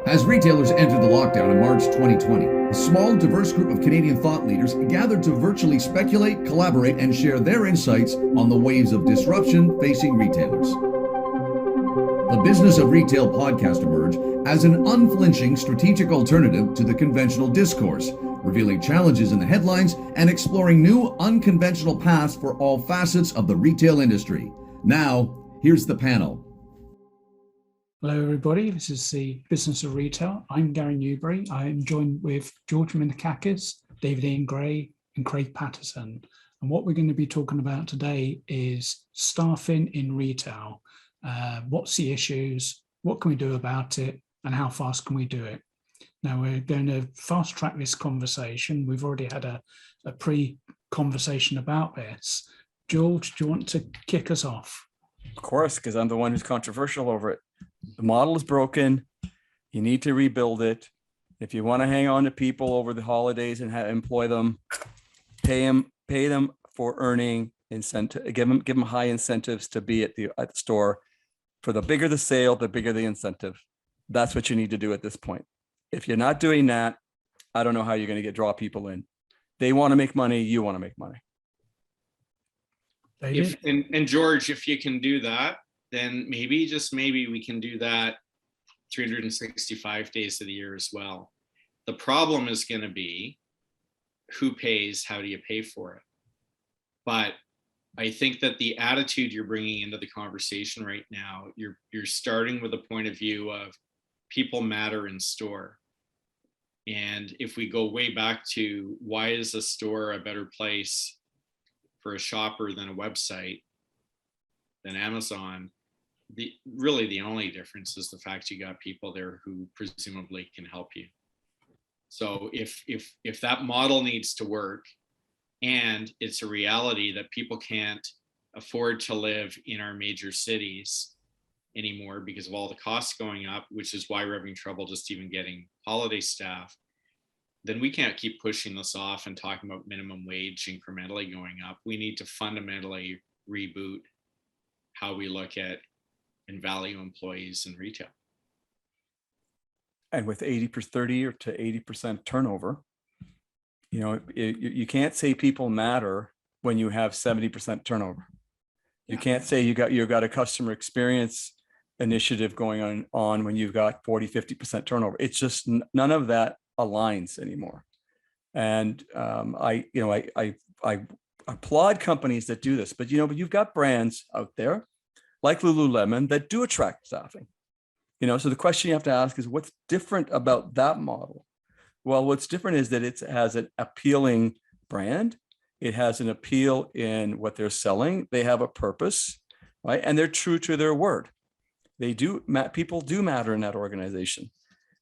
As retailers entered the lockdown in March 2020, a small, diverse group of Canadian thought leaders gathered to virtually speculate, collaborate, and share their insights on the waves of disruption facing retailers. The Business of Retail podcast emerged as an unflinching strategic alternative to the conventional discourse, revealing challenges in the headlines and exploring new, unconventional paths for all facets of the retail industry. Now, here's the panel. Hello, everybody. This is the Business of Retail. I'm Gary Newbury. I am joined with George Minakakis, David Ian Gray, and Craig Patterson. And what we're going to be talking about today is staffing in retail. What's the issues? What can we do about it? And how fast can we do it? Now, we're going to fast track this conversation. We've already had a pre-conversation about this. George, do you want to kick us off? Of course, because I'm the one who's controversial over it. The model is broken. You need to rebuild it. If you want to hang on to people over the holidays and employ them, pay them for earning incentive. Give them high incentives to be at the store. For the bigger the sale, the bigger the incentive. That's what you need to do at this point. If you're not doing that, I don't know how you're going to draw people in. They want to make money. You want to make money. And George, if you can do that, then maybe, just maybe, we can do that 365 days of the year as well. The problem is going to be who pays, how do you pay for it? But I think that the attitude you're bringing into the conversation right now, you're starting with a point of view of people matter in store. And if we go way back to why is a store a better place for a shopper than a website, than Amazon, really the only difference is the fact you got people there who presumably can help you. So if that model needs to work, and it's a reality that people can't afford to live in our major cities anymore because of all the costs going up, which is why we're having trouble just even getting holiday staff, then we can't keep pushing this off and talking about minimum wage incrementally going up. We need to fundamentally reboot how we look at and value employees in retail. And with 30 to 80% turnover, you can't say people matter when you have 70% turnover. You can't say you got a customer experience initiative going on when you've got 40, 50% turnover. It's just none of that aligns anymore. And I applaud companies that do this, but you've got brands out there like Lululemon that do attract staffing. So the question you have to ask is, what's different about that model? Well, what's different is that it has an appealing brand. It has an appeal in what they're selling. They have a purpose, right? And they're true to their word. People do matter in that organization,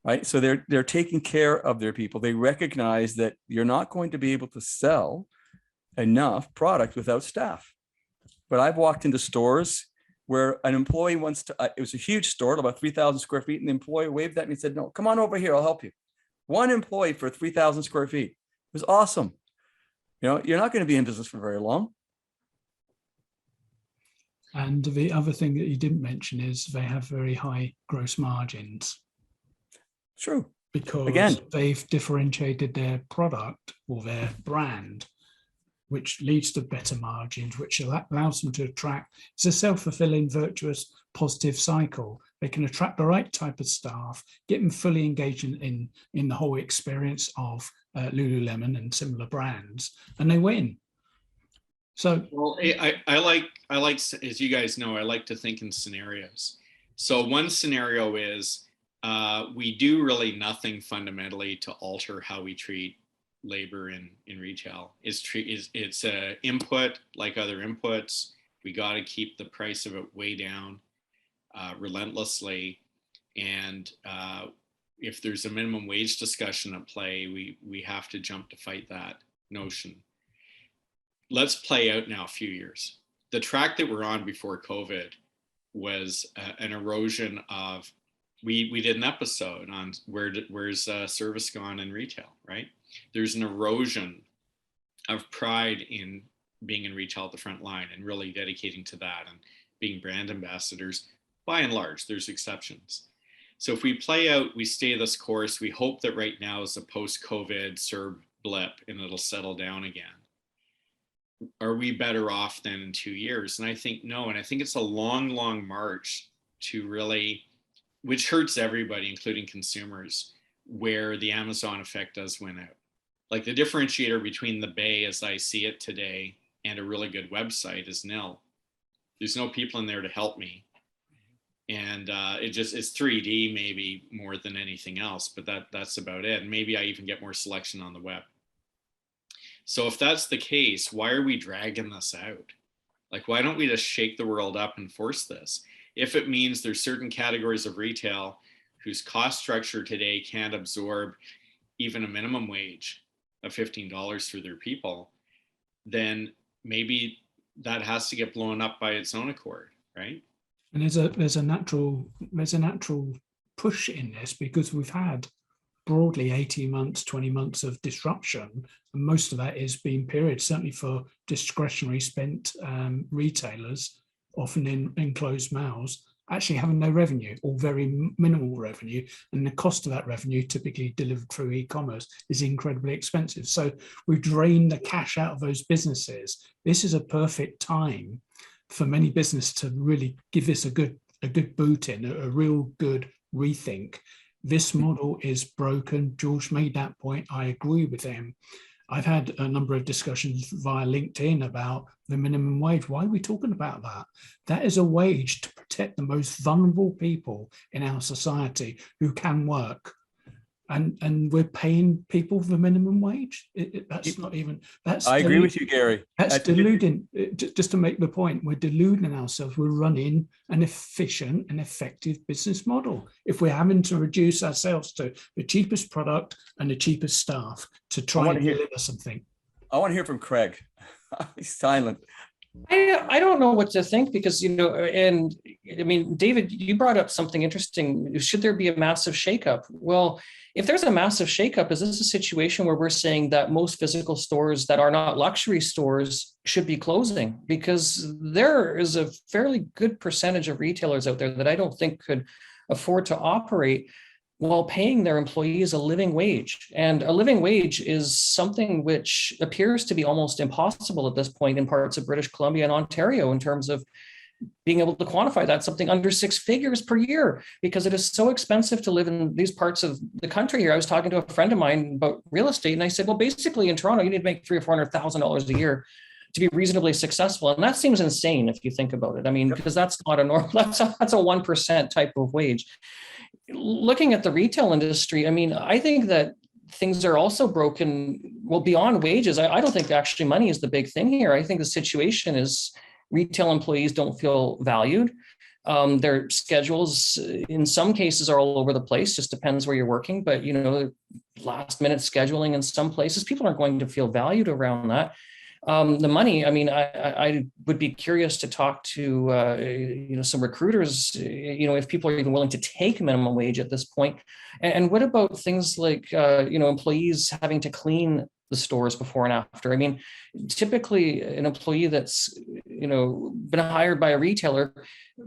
right? So they're taking care of their people. They recognize that you're not going to be able to sell enough product without staff. But I've walked into stores where an employee it was a huge store, about 3,000 square feet, and the employee waved at me and said, "No, come on over here, I'll help you." One employee for 3,000 square feet. It was awesome. You're not going to be in business for very long. And the other thing that you didn't mention is they have very high gross margins. True. Because again, they've differentiated their product or their brand, which leads to better margins, which allows them to attract. It's a self-fulfilling, virtuous, positive cycle. They can attract the right type of staff, get them fully engaged in the whole experience of Lululemon and similar brands, and they win. So, well, I like, as you guys know, I like to think in scenarios. So one scenario is we do really nothing fundamentally to alter how we treat labor in retail. It's a input like other inputs. We got to keep the price of it way down relentlessly. And if there's a minimum wage discussion at play, we have to jump to fight that notion. Let's play out now a few years. The track that we're on before COVID was an erosion of, we did an episode on where's service gone in retail, right? There's an erosion of pride in being in retail at the front line and really dedicating to that and being brand ambassadors. By and large, there's exceptions. So if we play out, we stay this course, we hope that right now is a post-COVID CERB blip and it'll settle down again. Are we better off than in 2 years? And I think no, and I think it's a long, long march to really, which hurts everybody, including consumers, where the Amazon effect does win out. Like the differentiator between the Bay as I see it today and a really good website is nil. There's no people in there to help me. And it's 3D maybe more than anything else, but that's about it. And maybe I even get more selection on the web. So if that's the case, why are we dragging this out? Like, why don't we just shake the world up and force this? If it means there's certain categories of retail whose cost structure today can't absorb even a minimum wage of $15 for their people, then maybe that has to get blown up by its own accord, right? And there's a natural push in this because we've had broadly 18 months, 20 months of disruption, and most of that is being period, certainly for discretionary spent retailers, often in enclosed malls, actually having no revenue or very minimal revenue, and the cost of that revenue, typically delivered through e-commerce, is incredibly expensive. So we've drained the cash out of those businesses. This is a perfect time for many businesses to really give this a good boot in, a real good rethink. This model is broken. George made that point. I agree with him. I've had a number of discussions via LinkedIn about the minimum wage. Why are we talking about that? That is a wage to protect the most vulnerable people in our society who can work. And we're paying people the minimum wage. That's not even, that's. I agree with you, Gary. That's deluding. Just to make the point, we're deluding ourselves. We're running an efficient and effective business model. If we're having to reduce ourselves to the cheapest product and the cheapest staff to try and deliver something. I want to hear from Craig. He's silent. I don't know what to think because, and I mean, David, you brought up something interesting. Should there be a massive shakeup? Well, if there's a massive shakeup, is this a situation where we're saying that most physical stores that are not luxury stores should be closing? Because there is a fairly good percentage of retailers out there that I don't think could afford to operate while paying their employees a living wage. And a living wage is something which appears to be almost impossible at this point in parts of British Columbia and Ontario in terms of being able to quantify that, something under 6 figures per year, because it is so expensive to live in these parts of the country here. I was talking to a friend of mine about real estate, and I said, well, basically in Toronto, you need to make $300,000 or $400,000 a year to be reasonably successful. And that seems insane if you think about it. I mean, because that's not a normal, that's a 1% type of wage. Looking at the retail industry, I mean, I think that things are also broken, well, beyond wages. I don't think actually money is the big thing here. I think the situation is retail employees don't feel valued. Their schedules, in some cases, are all over the place. Just depends where you're working. But, last minute scheduling in some places, people aren't going to feel valued around that. The money, I mean, I would be curious to talk to, some recruiters, if people are even willing to take minimum wage at this point. And what about things like, employees having to clean the stores before and after? I mean, typically an employee that's, been hired by a retailer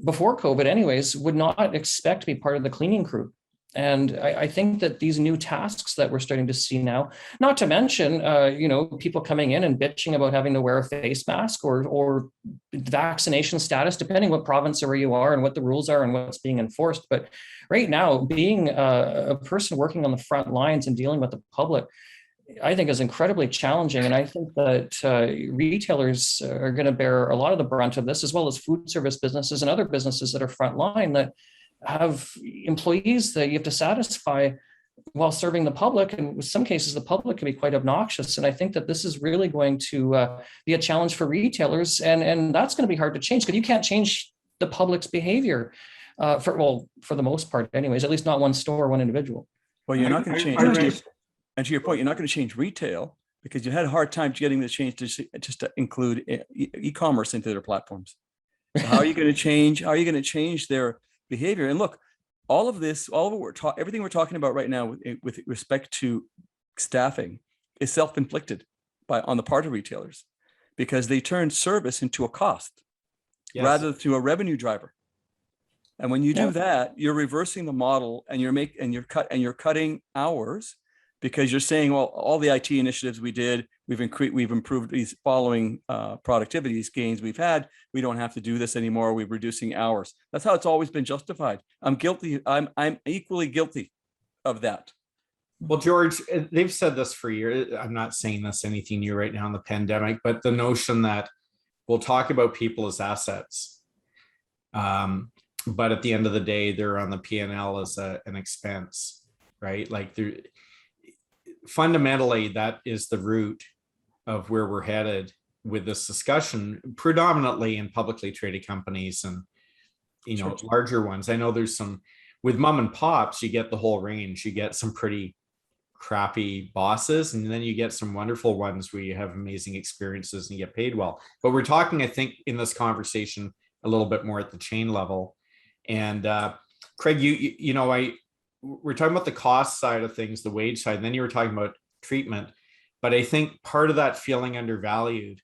before COVID anyways, would not expect to be part of the cleaning crew. And I think that these new tasks that we're starting to see now, not to mention, people coming in and bitching about having to wear a face mask or vaccination status, depending what province or where you are and what the rules are and what's being enforced. But right now, being a person working on the front lines and dealing with the public, I think is incredibly challenging. And I think that retailers are going to bear a lot of the brunt of this, as well as food service businesses and other businesses that are frontline that have employees that you have to satisfy while serving the public. And in some cases, the public can be quite obnoxious. And I think that this is really going to be a challenge for retailers. And that's going to be hard to change because you can't change the public's behavior for the most part anyways, at least not one store, one individual. Well, you're not going to change. And to your point, you're not going to change retail because you had a hard time getting the change to include e-commerce into their platforms. So how are you going to change? How are you going to change their behavior? And look, all of this, everything we're talking about right now with respect to staffing is self-inflicted on the part of retailers because they turn service into a cost rather than to a revenue driver. And when you do Yeah. that, you're reversing the model, and you're cutting hours, because you're saying, well, all the IT initiatives we did, we've improved these following productivities gains we've had. We don't have to do this anymore. We're reducing hours. That's how it's always been justified. I'm guilty. I'm equally guilty of that. Well, George, they've said this for years. I'm not saying this anything new right now in the pandemic, but the notion that we'll talk about people as assets. But at the end of the day, they're on the P&L as an expense, right? Like fundamentally, that is the root of where we're headed with this discussion, predominantly in publicly traded companies and, Sure. larger ones. I know there's some, with mom and pops, you get the whole range. You get some pretty crappy bosses, and then you get some wonderful ones where you have amazing experiences and you get paid well. But we're talking, I think, in this conversation a little bit more at the chain level. And Craig, we're talking about the cost side of things, the wage side, and then you were talking about treatment. But I think part of that feeling undervalued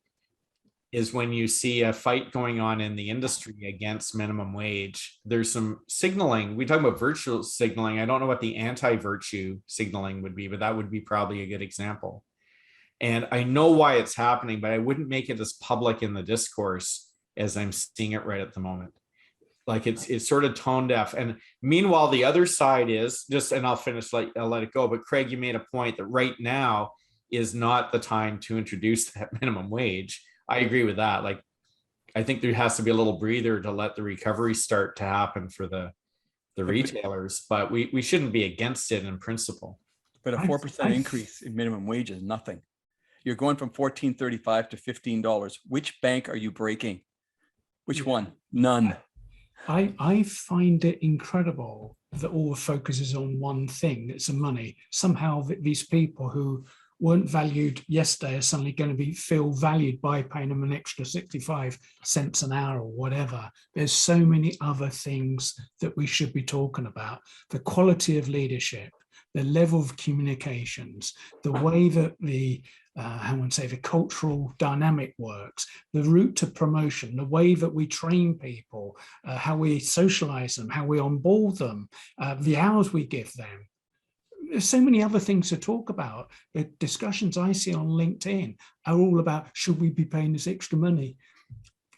is when you see a fight going on in the industry against minimum wage. There's some signaling. We talk about virtual signaling. I don't know what the anti-virtue signaling would be, but that would be probably a good example. And I know why it's happening, but I wouldn't make it as public in the discourse as I'm seeing it right at the moment. Like it's sort of tone deaf. And meanwhile, the other side is just, and I'll finish, I'll let it go. But Craig, you made a point that right now is not the time to introduce that minimum wage. I agree with that. Like, I think there has to be a little breather to let the recovery start to happen for the retailers, but we shouldn't be against it in principle. But a 4% increase in minimum wage is nothing. You're going from $14.35 to $15. Which bank are you breaking? Which one? None. I find it incredible that all the focus is on one thing, it's the money. Somehow these people who weren't valued yesterday are suddenly going to feel valued by paying them an extra 65 cents an hour or whatever. There's so many other things that we should be talking about. The quality of leadership, the level of communications, the way that the cultural dynamic works, the route to promotion, the way that we train people, how we socialize them, how we onboard them, the hours we give them. There's so many other things to talk about. The discussions I see on LinkedIn are all about, should we be paying this extra money?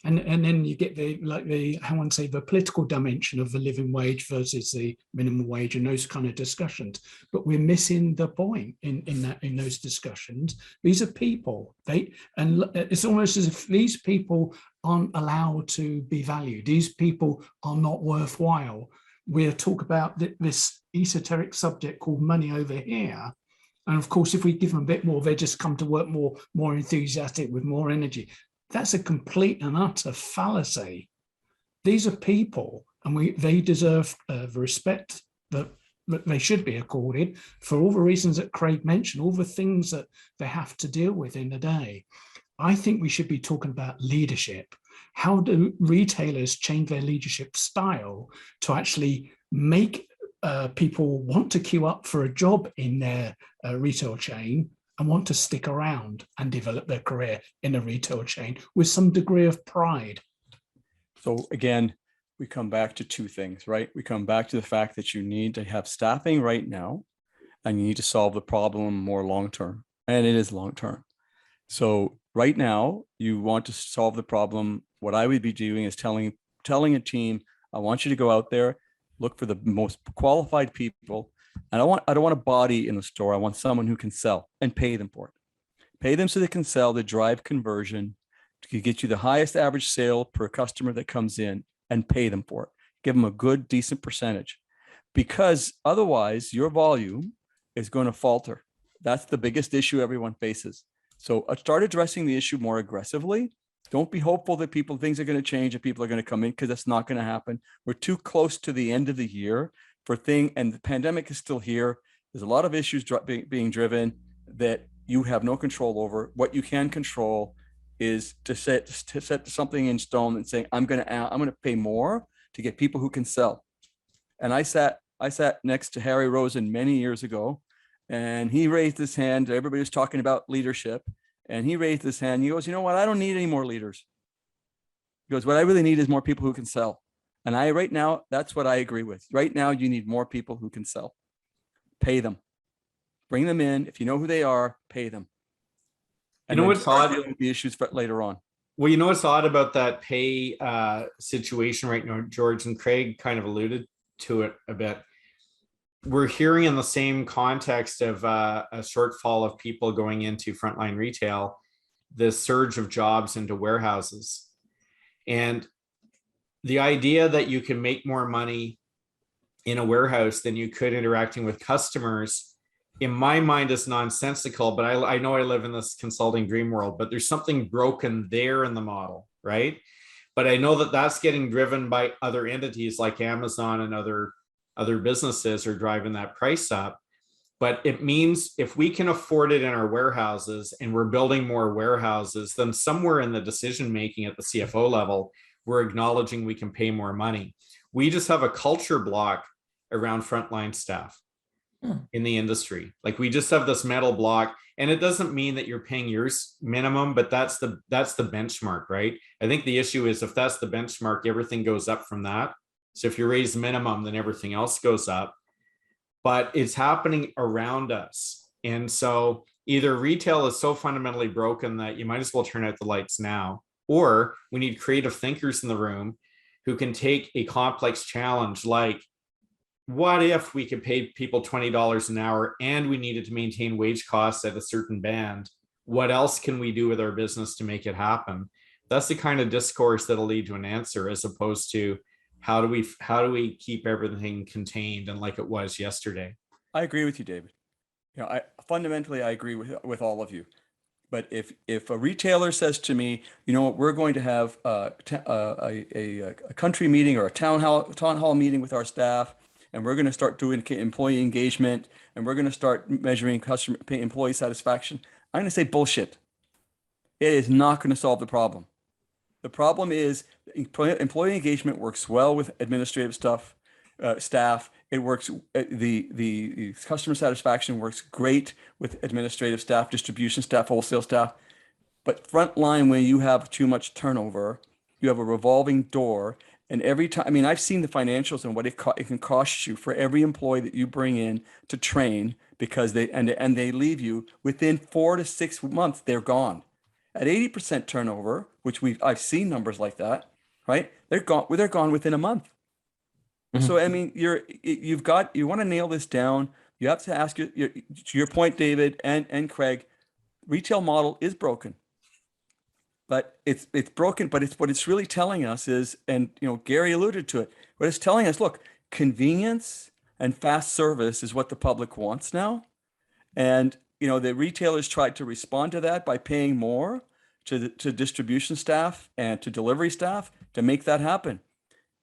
And then you get the political dimension of the living wage versus the minimum wage and those kind of discussions. But we're missing the point in those discussions. These are people. It's almost as if these people aren't allowed to be valued. These people are not worthwhile. We'll talk about this esoteric subject called money over here. And of course, if we give them a bit more, they just come to work more enthusiastic with more energy. That's a complete and utter fallacy. These are people, and they deserve the respect that they should be accorded for all the reasons that Craig mentioned, all the things that they have to deal with in the day. I think we should be talking about leadership. How do retailers change their leadership style to actually make people want to queue up for a job in their retail chain and want to stick around and develop their career in a retail chain with some degree of pride? So again, we come back to two things, right? We come back to the fact that you need to have staffing right now, and you need to solve the problem more long-term, and it is long-term. So right now, you want to solve the problem. What I would be doing is telling a team, I want you to go out there, look for the most qualified people. And I don't want a body in the store. I want someone who can sell, and pay them for it. Pay them so they can sell, to drive conversion, to get you the highest average sale per customer that comes in, and pay them for it. Give them a good, decent percentage, because otherwise your volume is going to falter. That's the biggest issue everyone faces. So start addressing the issue more aggressively. Don't be hopeful that things are going to change and people are going to come in, because that's not going to happen. We're too close to the end of the year and the pandemic is still here. There's a lot of issues being driven that you have no control over. What you can control is to set something in stone and saying, I'm going to pay more to get people who can sell. And I sat next to Harry Rosen many years ago, and he raised his hand. Everybody was talking about leadership, and he raised his hand. He goes, you know what? I don't need any more leaders. He goes, what I really need is more people who can sell. And right now, that's what I agree with. Right now, you need more people who can sell. Pay them. Bring them in. If you know who they are, pay them. You know what's odd? Dealing with the issues later on. Well, you know what's odd about that pay situation right now, George, and Craig kind of alluded to it a bit. We're hearing in the same context of a shortfall of people going into frontline retail, the surge of jobs into warehouses. And the idea that you can make more money in a warehouse than you could interacting with customers, in my mind, is nonsensical. But I know I live in this consulting dream world, but there's something broken there in the model, right? But I know that that's getting driven by other entities like Amazon and other businesses are driving that price up. But it means if we can afford it in our warehouses and we're building more warehouses, then somewhere in the decision making at the CFO level, we're acknowledging we can pay more money. We just have a culture block around frontline staff in the industry. Like, we just have this metal block, and it doesn't mean that you're paying yours minimum, but that's the benchmark, right? I think the issue is if that's the benchmark, everything goes up from that. So if you raise minimum, then everything else goes up. But it's happening around us. And so either retail is so fundamentally broken that you might as well turn out the lights now, or we need creative thinkers in the room who can take a complex challenge like, what if we could pay people $20 an hour and we needed to maintain wage costs at a certain band? What else can we do with our business to make it happen? That's the kind of discourse that'll lead to an answer, as opposed to how do we keep everything contained and like it was yesterday? I agree with you, David. Fundamentally, I agree with all of you. But if a retailer says to me, you know what, we're going to have a country meeting or a town hall meeting with our staff, and we're going to start doing employee engagement, and we're going to start measuring employee satisfaction, I'm going to say bullshit. It is not going to solve the problem. The problem is employee engagement works well with administrative staff. It works. The customer satisfaction works great with administrative staff, distribution staff, wholesale staff. But frontline, when you have too much turnover, you have a revolving door. And every time, I mean, I've seen the financials and what it can cost you for every employee that you bring in to train, because they leave you within 4 to 6 months, they're gone. At 80% turnover, which I've seen numbers like that, right? They're gone within a month. Mm-hmm. So I mean, you want to nail this down. You have to ask to your point, David and Craig, retail model is broken. But it's broken, but what it's really telling us is, and Gary alluded to it, what it's telling us, look, convenience and fast service is what the public wants now. And the retailers tried to respond to that by paying more to distribution staff and to delivery staff to make that happen.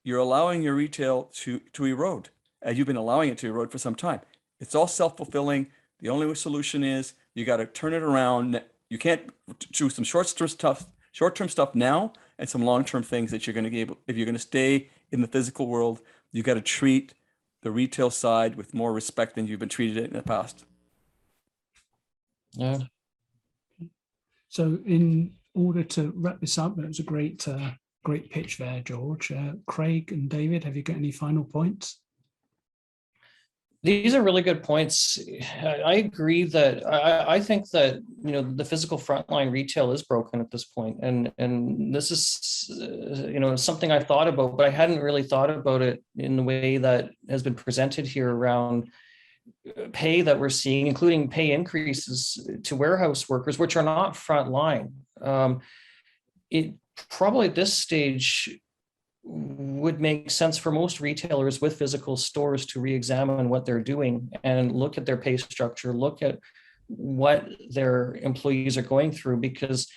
You're allowing your retail to erode, as you've been allowing it to erode for some time. It's all self-fulfilling. The only solution is you got to turn it around. You can't choose some short-term stuff now and some long-term things that you're going to be able, if you're going to stay in the physical world, you got to treat the retail side with more respect than you've been treated it in the past. Yeah. So in order to wrap this up, it was a great pitch there, George. Craig and David, have you got any final points? These are really good points. I agree that I think that the physical frontline retail is broken at this point, and this is something I thought about, but I hadn't really thought about it in the way that has been presented here around pay that we're seeing, including pay increases to warehouse workers, which are not frontline. It probably at this stage would make sense for most retailers with physical stores to re-examine what they're doing and look at their pay structure, look at what their employees are going through, because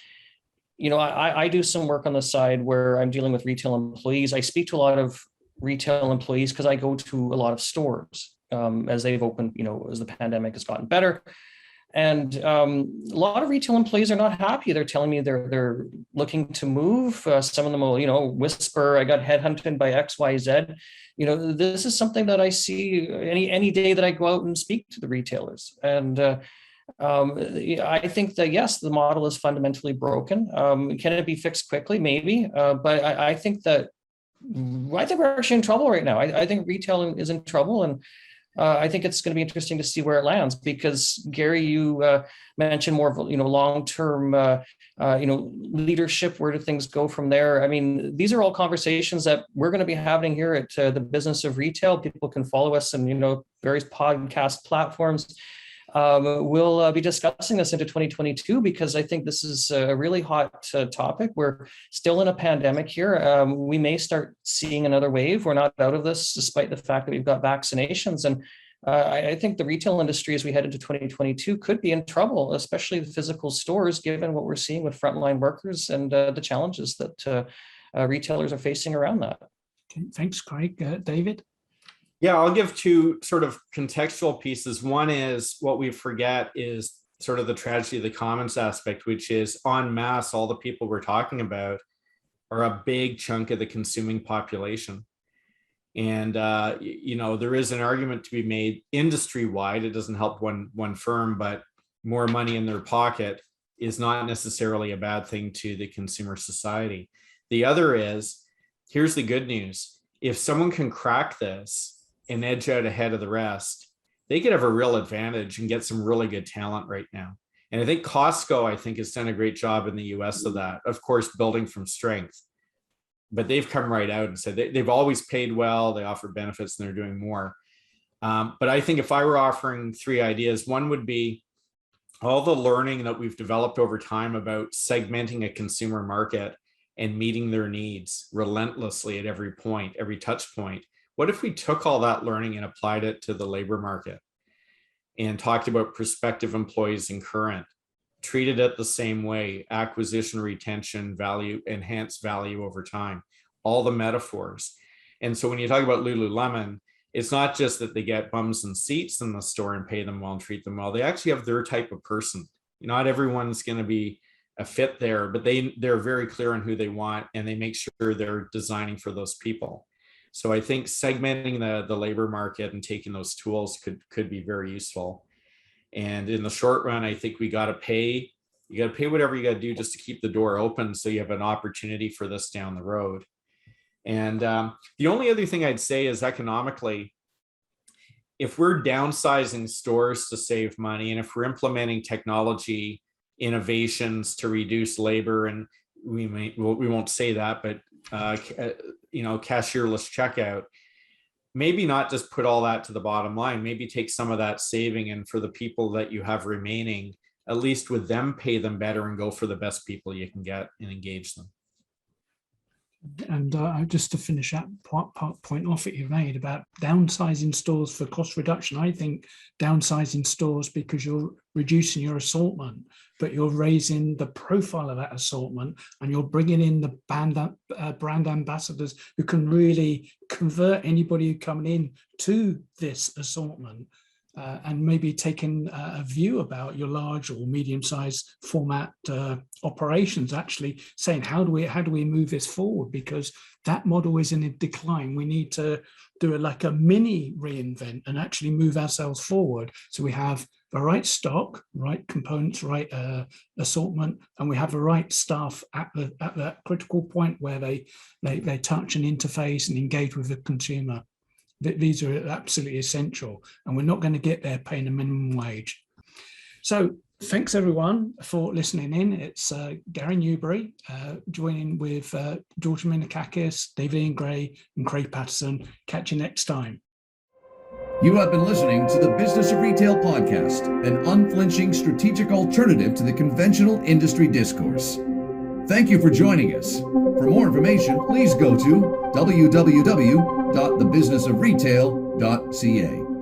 I do some work on the side where I'm dealing with retail employees. I speak to a lot of retail employees because I go to a lot of stores as they've opened, as the pandemic has gotten better. And a lot of retail employees are not happy. They're telling me they're looking to move. Some of them will, whisper, I got headhunted by XYZ. This is something that I see any day that I go out and speak to the retailers. And I think that, yes, the model is fundamentally broken. Can it be fixed quickly? Maybe. But I think that I think we're actually in trouble right now. I think retail is in trouble, and I think it's going to be interesting to see where it lands, because Gary, you mentioned more of long-term leadership. Where do things go from there? I mean, these are all conversations that we're going to be having here at the Business of Retail. People can follow us in various podcast platforms. We'll be discussing this into 2022, because I think this is a really hot topic. We're still in a pandemic here. We may start seeing another wave. We're not out of this, despite the fact that we've got vaccinations. And I think the retail industry, as we head into 2022, could be in trouble, especially the physical stores, given what we're seeing with frontline workers and the challenges that retailers are facing around that. Okay, thanks, Craig. David? Yeah, I'll give two sort of contextual pieces. One is what we forget is sort of the tragedy of the commons aspect, which is en masse, all the people we're talking about are a big chunk of the consuming population. And, there is an argument to be made industry-wide. It doesn't help one firm, but more money in their pocket is not necessarily a bad thing to the consumer society. The other is, here's the good news. If someone can crack this and edge out ahead of the rest, they could have a real advantage and get some really good talent right now. And I think Costco, has done a great job in the US of that, of course, building from strength. But they've come right out and said they've always paid well, they offer benefits, and they're doing more. But I think if I were offering three ideas, one would be all the learning that we've developed over time about segmenting a consumer market and meeting their needs relentlessly at every point, every touch point. What if we took all that learning and applied it to the labor market and talked about prospective employees and current, treated it the same way, acquisition, retention, value, enhanced value over time, all the metaphors. And so when you talk about Lululemon, it's not just that they get bums and seats in the store and pay them well and treat them well. They actually have their type of person. Not everyone's going to be a fit there, but they're very clear on who they want, and they make sure they're designing for those people. So I think segmenting the labor market and taking those tools could be very useful. And in the short run, I think you got to pay whatever you got to do just to keep the door open, so you have an opportunity for this down the road. And the only other thing I'd say is economically, if we're downsizing stores to save money, and if we're implementing technology innovations to reduce labor, and we won't say that, but cashierless checkout, maybe not just put all that to the bottom line, maybe take some of that saving, and for the people that you have remaining, at least with them, pay them better and go for the best people you can get and engage them. And just to finish that point off that you made about downsizing stores for cost reduction, I think downsizing stores because you're reducing your assortment, but you're raising the profile of that assortment, and you're bringing in the brand ambassadors who can really convert anybody who coming in to this assortment. And maybe taking a view about your large or medium-sized format operations, actually saying how do we move this forward, because that model is in a decline. We need to do a mini reinvent and actually move ourselves forward, so we have the right stock, right components, right assortment, and we have the right staff at that critical point where they touch and interface and engage with the consumer. These are absolutely essential, and we're not going to get there paying a minimum wage. So thanks everyone for listening in. It's Gary Newbury joining with George Minakakis, David Ian Gray, and Craig Patterson. Catch you next time. You have been listening to the Business of Retail podcast, an unflinching strategic alternative to the conventional industry discourse. Thank you for joining us. For more information, please go to www.thebusinessofretail.ca.